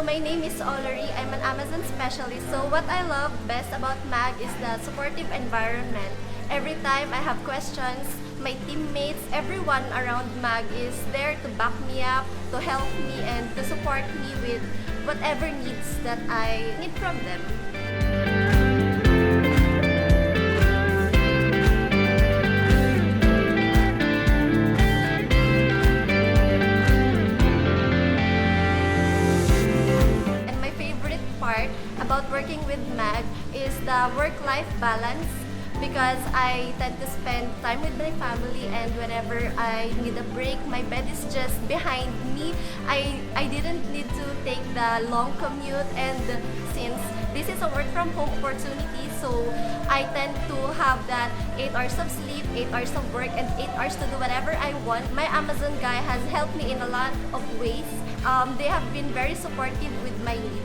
my name is Ollery. I'm an Amazon specialist. So what I love best about MAG is the supportive environment. Every time I have questions, my teammates, everyone around MAG is there to back me up, to help me, and to support me with whatever needs that I need from them. And my favorite part about working with MAG is the work-life balance, because I tend to spend time with my family, and whenever I need a break, my bed is just behind me. I didn't need to take the long commute, and since this is a work from home opportunity, so I tend to have that 8 hours of sleep, 8 hours of work, and 8 hours to do whatever I want. My Amazon guy has helped me in a lot of ways. They have been very supportive with my needs.